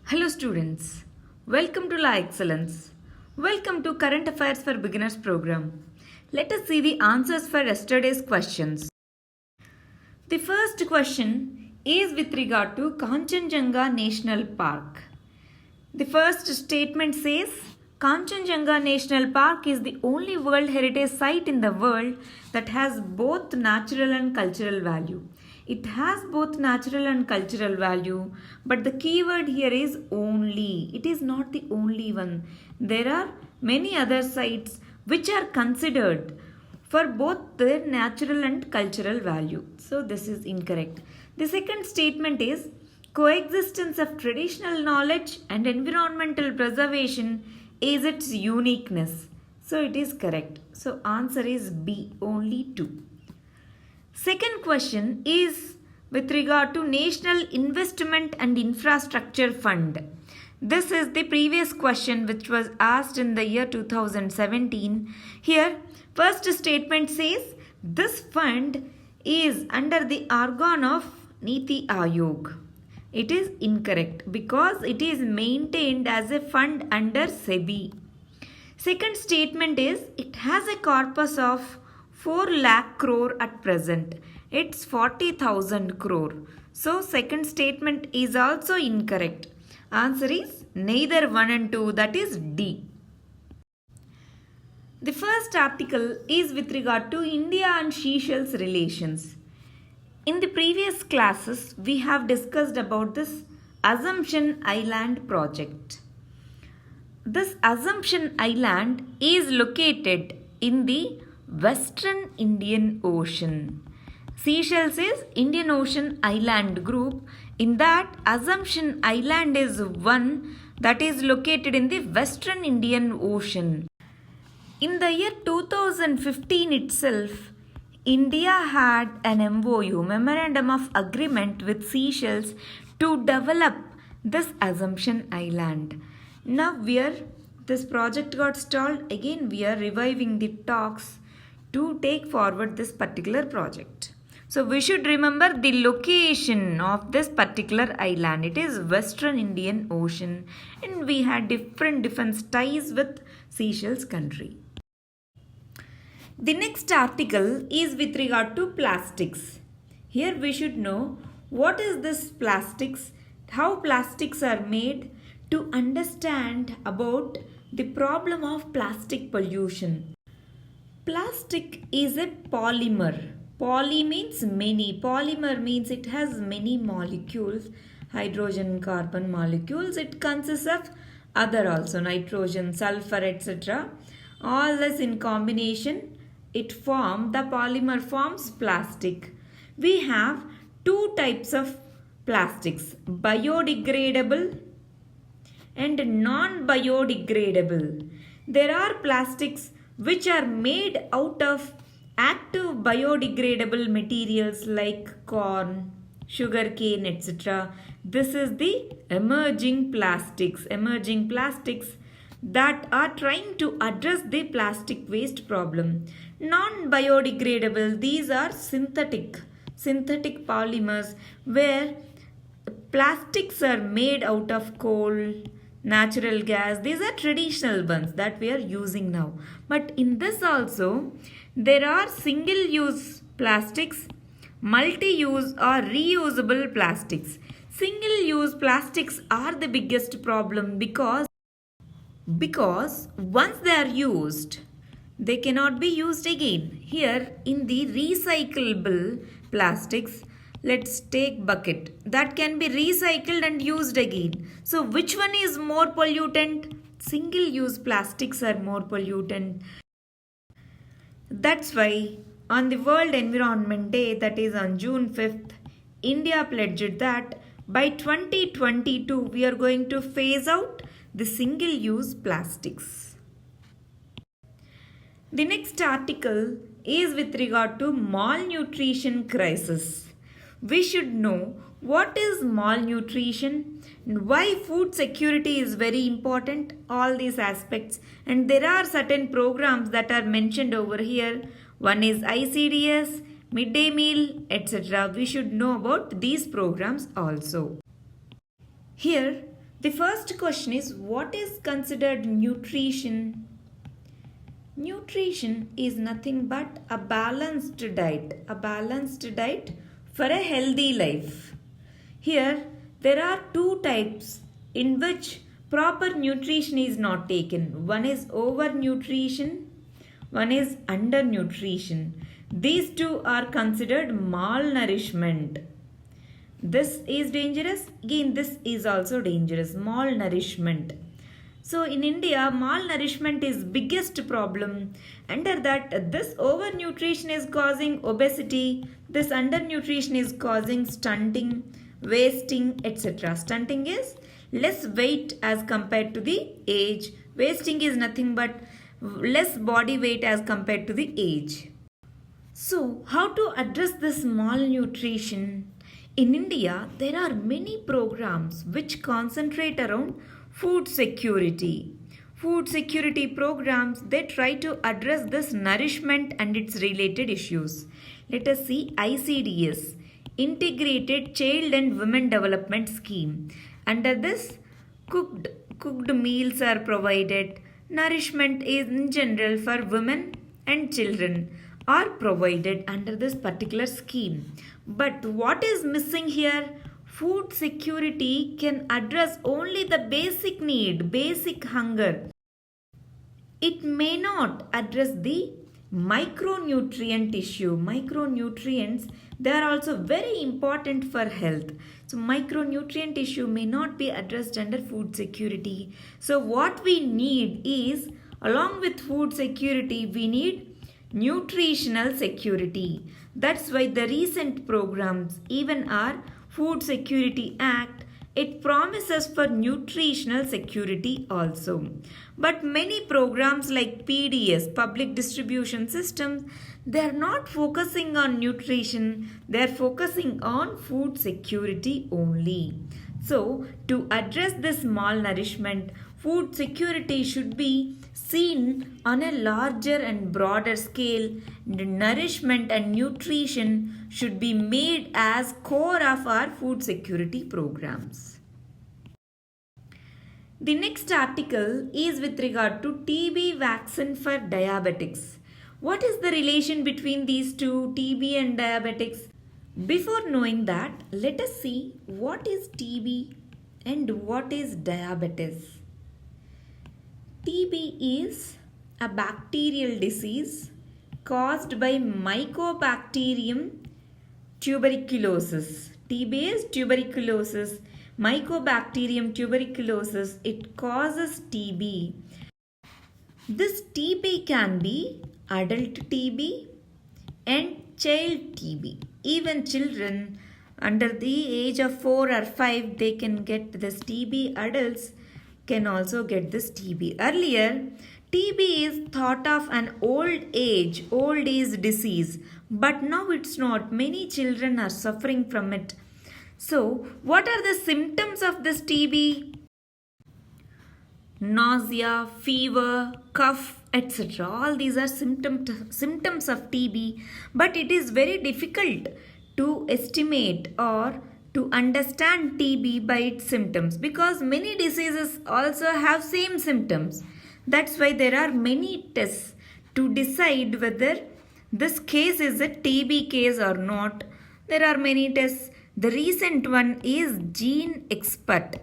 Hello students, welcome to La Excellence. Welcome to Current Affairs for Beginners program. Let us see the answers for yesterday's questions. The first question is with regard to Kanchenjunga National Park. The first statement says Kanchenjunga National Park is the only World Heritage Site in the world that has both natural and cultural value. It has both natural and cultural value, but the keyword here is only. It is not the only one. There are many other sites which are considered for both their natural and cultural value. So this is incorrect. The second statement is coexistence of traditional knowledge and environmental preservation is its uniqueness. So it is correct. So answer is B, only 2. Second question is with regard to National Investment and Infrastructure Fund. This is the previous question which was asked in the year 2017. Here, first statement says this fund is under the organ of Niti Aayog. It is incorrect because it is maintained as a fund under SEBI. Second statement is it has a corpus of 4 lakh crore at present. It's 40,000 crore. So second statement is also incorrect. Answer is neither 1 and 2, that is D. The first article is with regard to India and Seychelles relations. In the previous classes, we have discussed about this Assumption Island project. This Assumption Island is located in the Western Indian Ocean. Seychelles is Indian Ocean island group. In that, Assumption Island is one that is located in the Western Indian Ocean. In the year 2015 itself, India had an MOU, Memorandum of Agreement with Seychelles to develop this Assumption Island. Now this project got stalled, again we are reviving the talks to take forward this particular project. So we should remember the location of this particular island. It is Western Indian Ocean and we had different defense ties with Seychelles country. The next article is with regard to plastics. Here we should know what is this plastics, how plastics are made, to understand about the problem of plastic pollution. Plastic is a polymer. Poly means many. Polymer means it has many molecules, hydrogen, carbon molecules. It consists of other also, nitrogen, sulfur, etc. All this in combination, the polymer forms plastic. We have two types of plastics, biodegradable and non-biodegradable. There are plastics which are made out of active biodegradable materials like corn, sugarcane, etc. This is the emerging plastics that are trying to address the plastic waste problem. Non-biodegradable, these are synthetic polymers where plastics are made out of coal, natural gas. These are traditional ones that we are using now. But in this also, there are single-use plastics, multi-use or reusable plastics. Single-use plastics are the biggest problem because once they are used, they cannot be used again. Here in the recyclable plastics, let's take bucket that can be recycled and used again. So which one is more pollutant? Single-use plastics are more pollutant. That's why on the World Environment Day, that is on June 5th, India pledged that by 2022 we are going to phase out the single-use plastics. The next article is with regard to malnutrition crisis. We should know what is malnutrition and why food security is very important, all these aspects. And there are certain programs that are mentioned over here. One is ICDS, midday meal, etc. We should know about these programs also. Here The first question is, what is considered nutrition? Nutrition is nothing but a balanced diet for a healthy life. Here, there are two types in which proper nutrition is not taken. One is overnutrition, one is undernutrition. These two are considered malnourishment. This is dangerous. Again, this is also dangerous. Malnourishment. So in India, malnourishment is biggest problem. Under that, this overnutrition is causing obesity. This undernutrition is causing stunting, wasting, etc. Stunting is less weight as compared to the age. Wasting is nothing but less body weight as compared to the age. So, how to address this malnutrition? In India, there are many programs which concentrate around food security. Food security programs, they try to address this nourishment and its related issues. Let us see ICDS, Integrated Child and Women Development Scheme. Under this, cooked meals are provided. Nourishment is in general for women and children are provided under this particular scheme. But what is missing here? Food security can address only the basic need, basic hunger. It may not address the micronutrient issue. Micronutrients, they are also very important for health. So micronutrient issue may not be addressed under food security. So what we need is, along with food security, we need nutritional security. That's why the recent programs, even our Food Security Act, it promises for nutritional security also. But many programs like PDS, Public Distribution Systems, they are not focusing on nutrition, they are focusing on food security only. So, to address this malnourishment, food security should be seen on a larger and broader scale. Nourishment and nutrition should be made as core of our food security programs. The next article is with regard to TB vaccine for diabetics. What is the relation between these two, TB and diabetics? Before knowing that, let us see what is TB and what is diabetes. TB is a bacterial disease caused by Mycobacterium tuberculosis. TB is tuberculosis. Mycobacterium tuberculosis, it causes TB. This TB can be adult TB and child TB. Even children under the age of 4 or 5, they can get this TB. Adults can also get this TB. Earlier, TB is thought of an old age disease, but now it's not. Many children are suffering from it. So, what are the symptoms of this TB? Nausea, fever, cough, etc. All these are symptoms of TB, but it is very difficult to estimate or to understand TB by its symptoms, because many diseases also have same symptoms. That's why there are many tests to decide whether this case is a TB case or not. There are many tests. The recent one is Gene Expert.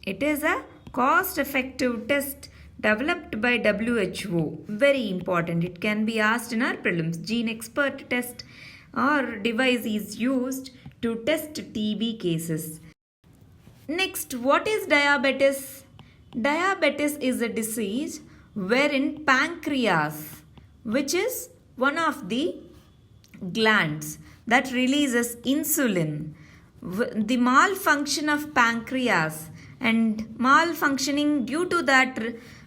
It is a cost-effective test developed by WHO. Very important. It can be asked in our prelims. Gene Expert test or device is used to test TB cases. Next, what is diabetes? Diabetes is a disease wherein pancreas, which is one of the glands that releases insulin, the malfunction of pancreas and malfunctioning, due to that,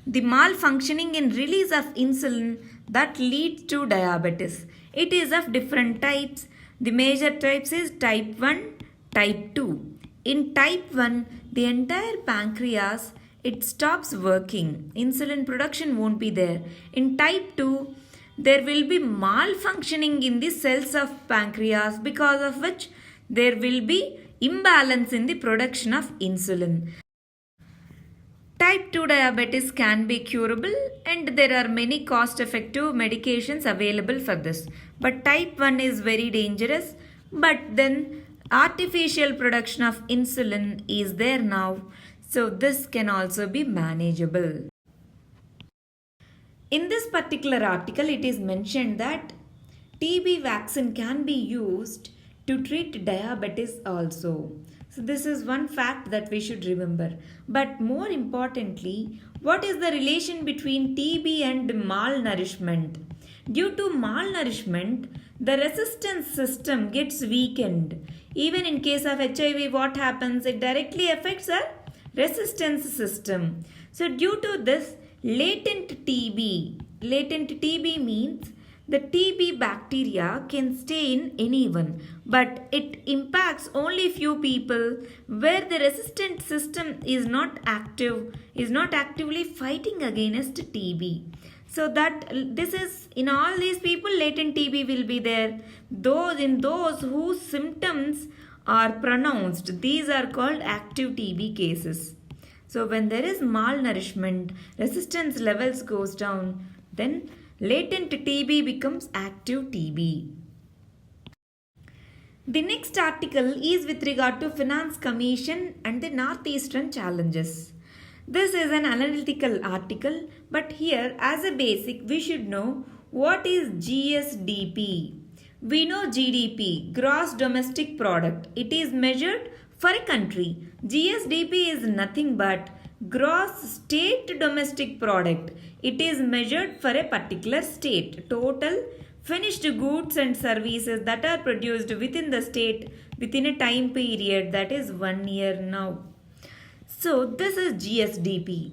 the malfunctioning in release of insulin, that leads to diabetes. It is of different types. The major types is type 1, type 2. In type 1, the entire pancreas, it stops working. Insulin production won't be there. In type 2, there will be malfunctioning in the cells of pancreas, because of which there will be imbalance in the production of insulin. Type 2 diabetes can be curable and there are many cost-effective medications available for this. But type 1 is very dangerous, but then artificial production of insulin is there now, so this can also be manageable. In this particular article, it is mentioned that TB vaccine can be used to treat diabetes also. So this is one fact that we should remember. But more importantly, what is the relation between TB and malnourishment? Due to malnourishment, the resistance system gets weakened. Even in case of HIV, what happens? It directly affects our resistance system. So due to this, latent TB means the TB bacteria can stay in anyone, but it impacts only few people where the resistant system is not actively fighting against TB. So that this is in all these people latent TB will be there. Those whose symptoms are pronounced, these are called active TB cases. So when there is malnourishment, resistance levels goes down, then latent TB becomes active TB. The next article is with regard to Finance Commission and the Northeastern challenges. This is an analytical article, but here as a basic we should know what is GSDP. We know GDP, Gross Domestic Product. It is measured for a country. GSDP is nothing but Gross State Domestic Product. It is measured for a particular state. Total finished goods and services that are produced within the state within a time period, that is 1 year now. So this is GSDP.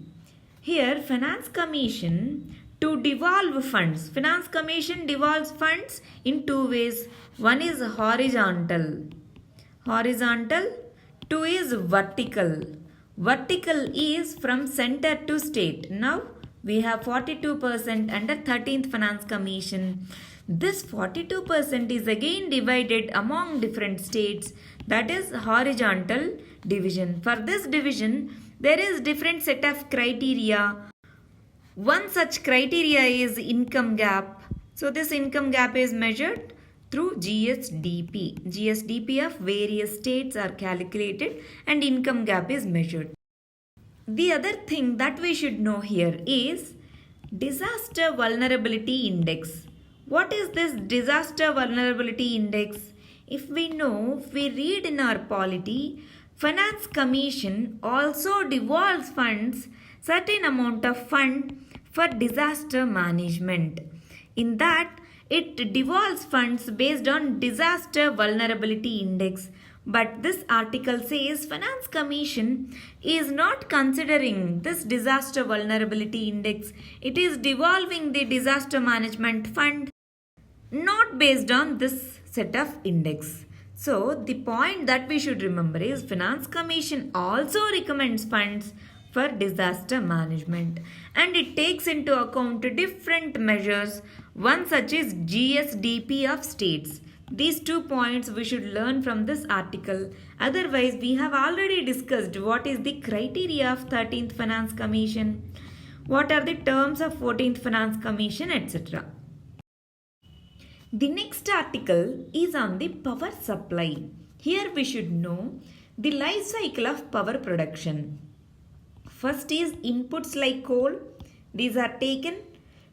Here Finance Commission to devolve funds. Finance Commission devolves funds in two ways. One is horizontal. Two is vertical. Vertical is from center to state. Now we have 42% under 13th Finance Commission. This 42% is again divided among different states. That is horizontal division. For this division, there is different set of criteria. One such criteria is income gap. So this income gap is measured through GSDP. GSDP of various states are calculated and income gap is measured. The other thing that we should know here is Disaster Vulnerability Index. What is this Disaster Vulnerability Index? If we read in our polity, Finance Commission also devolves funds, certain amount of fund for disaster management. In that, it devolves funds based on Disaster Vulnerability Index. But this article says Finance Commission is not considering this Disaster Vulnerability Index. It is devolving the Disaster Management Fund not based on this set of index. So the point that we should remember is Finance Commission also recommends funds for disaster management and it takes into account different measures. One such is GSDP of states. These 2 points we should learn from this article. Otherwise, we have already discussed what is the criteria of 13th Finance Commission, what are the terms of 14th Finance Commission, etc. The next article is on the power supply. Here we should know the life cycle of power production. First is inputs like coal. These are taken.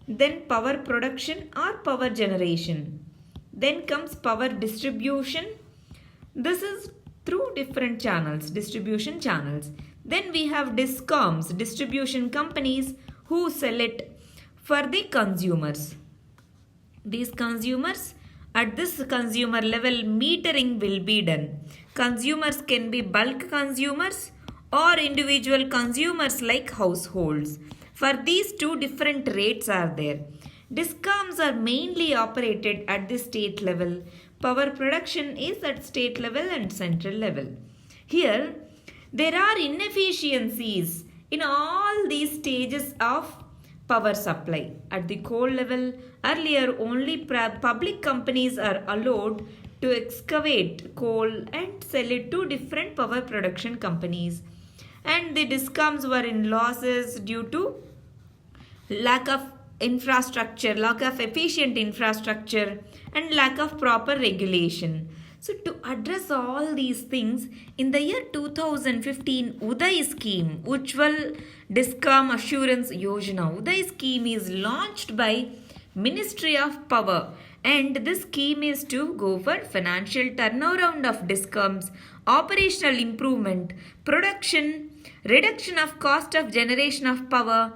Then power production or power generation. Then comes power distribution. This is through different channels, distribution channels. Then we have DISCOMs, distribution companies who sell it for the consumers. These consumers, at this consumer level, metering will be done. Consumers can be bulk consumers or individual consumers like households. For these two different rates are there. DISCOMs are mainly operated at the state level. Power production is at state level and central level. Here, there are inefficiencies in all these stages of power supply. At the coal level, earlier only public companies are allowed to excavate coal and sell it to different power production companies. and the discoms were in losses due to lack of infrastructure, lack of efficient infrastructure, and lack of proper regulation. So, to address all these things, in the year 2015, Uday scheme, Ujjwal Discom Assurance Yojana, Uday scheme is launched by Ministry of Power, and this scheme is to go for financial turnaround of discoms, operational improvement, production, reduction of cost of generation of power,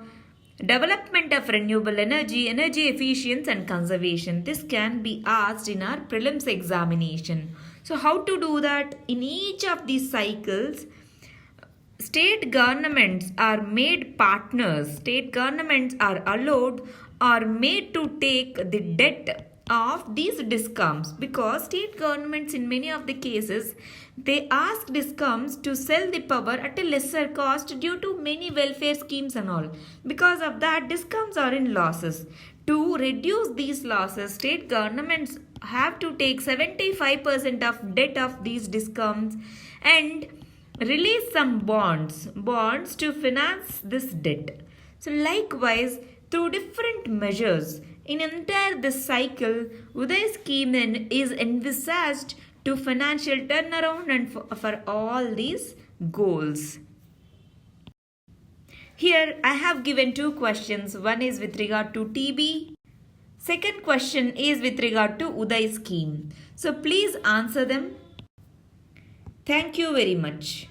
development of renewable energy, energy efficiency and conservation. This can be asked in our prelims examination. So how to do that? In each of these cycles, state governments are made partners. State governments are allowed or made to take the debt of these discoms, because state governments in many of the cases, they ask discoms to sell the power at a lesser cost due to many welfare schemes and all. Because of that, discoms are in losses. To reduce these losses, state governments have to take 75% of debt of these discoms and release some bonds to finance this debt. So likewise, through different measures, in entire this cycle, Uday scheme is envisaged to financial turnaround and for all these goals. Here I have given two questions. One is with regard to TB. Second question is with regard to Uday scheme. So please answer them. Thank you very much.